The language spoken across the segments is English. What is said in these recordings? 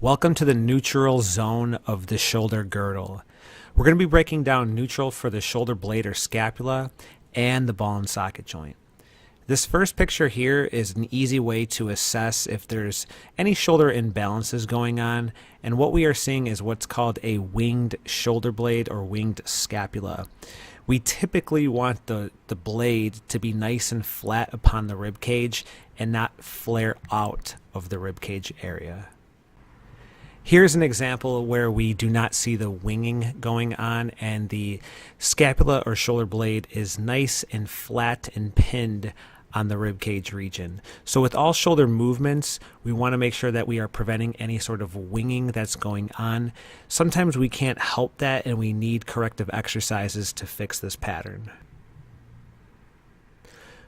Welcome to the neutral zone of the shoulder girdle. We're going to be breaking down neutral for the shoulder blade or scapula and the ball and socket joint. This first picture here is an easy way to assess if there's any shoulder imbalances going on, and what we are seeing is what's called a winged shoulder blade or winged scapula. We typically want the blade to be nice and flat upon the rib cage and not flare out of the rib cage area. Here's an example where we do not see the winging going on and the scapula or shoulder blade is nice and flat and pinned on the rib cage region. So with all shoulder movements, we want to make sure that we are preventing any sort of winging that's going on. Sometimes we can't help that and we need corrective exercises to fix this pattern.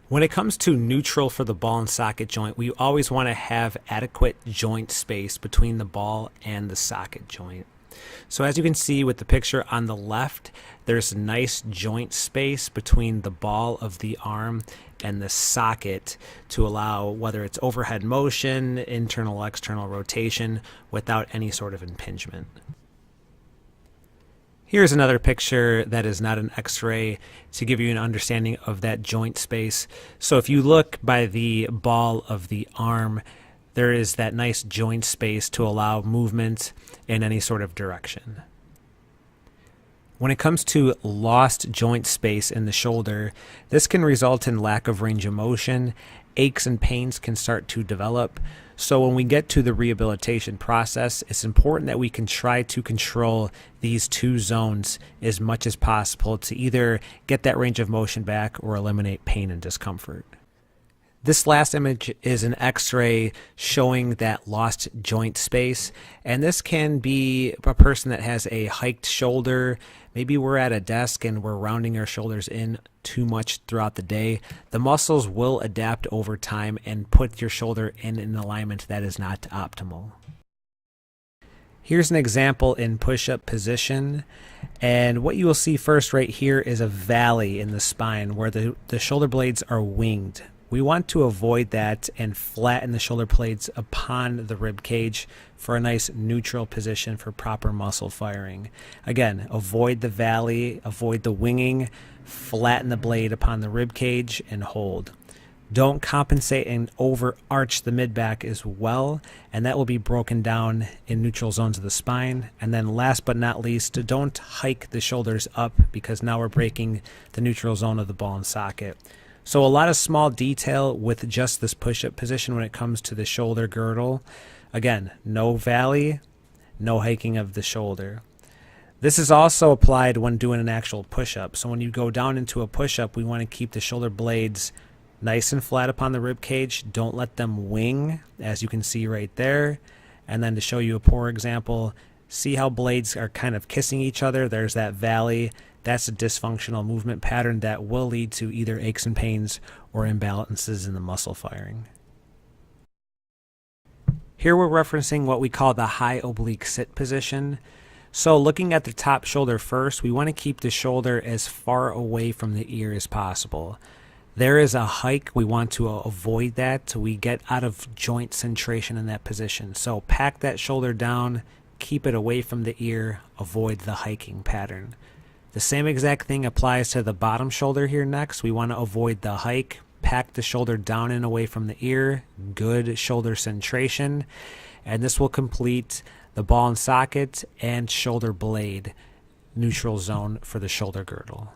When it comes to neutral for the ball and socket joint, we always want to have adequate joint space between the ball and the socket joint. So as you can see with the picture on the left, there's nice joint space between the ball of the arm and the socket to allow whether it's overhead motion, internal, external rotation without any sort of impingement. Here's another picture that is not an x-ray to give you an understanding of that joint space. So if you look by the ball of the arm, there is that nice joint space to allow movement in any sort of direction. When it comes to lost joint space in the shoulder, this can result in lack of range of motion. Aches and pains can start to develop. So when we get to the rehabilitation process, it's important that we can try to control these two zones as much as possible to either get that range of motion back or eliminate pain and discomfort. This last image is an x-ray showing that lost joint space, and this can be a person that has a hiked shoulder. Maybe we're at a desk and we're rounding our shoulders in too much throughout the day. The muscles will adapt over time and put your shoulder in an alignment that is not optimal. Here's an example in push-up position, and what you will see first right here is a valley in the spine where the shoulder blades are winged. We want to avoid that and flatten the shoulder blades upon the rib cage for a nice neutral position for proper muscle firing. Again, avoid the valley, avoid the winging, flatten the blade upon the rib cage and hold. Don't compensate and overarch the mid-back as well, and that will be broken down in neutral zones of the spine. And then last but not least, don't hike the shoulders up because now we're breaking the neutral zone of the ball and socket. So a lot of small detail with just this push-up position when it comes to the shoulder girdle. Again, no valley, no hiking of the shoulder. This is also applied when doing an actual push-up. So when you go down into a push-up, we want to keep the shoulder blades nice and flat upon the rib cage. Don't let them wing, as you can see right there. And then to show you a poor example, see how blades are kind of kissing each other. There's that valley. That's a dysfunctional movement pattern that will lead to either aches and pains or imbalances in the muscle firing. Here we're referencing what we call the high oblique sit position. So looking at the top shoulder first, we want to keep the shoulder as far away from the ear as possible. There is a hike. We want to avoid that. We get out of joint centration in that position. So pack that shoulder down, keep it away from the ear, avoid the hiking pattern. The same exact thing applies to the bottom shoulder here next. We want to avoid the hike, pack the shoulder down and away from the ear, good shoulder centration, and this will complete the ball and socket and shoulder blade neutral zone for the shoulder girdle.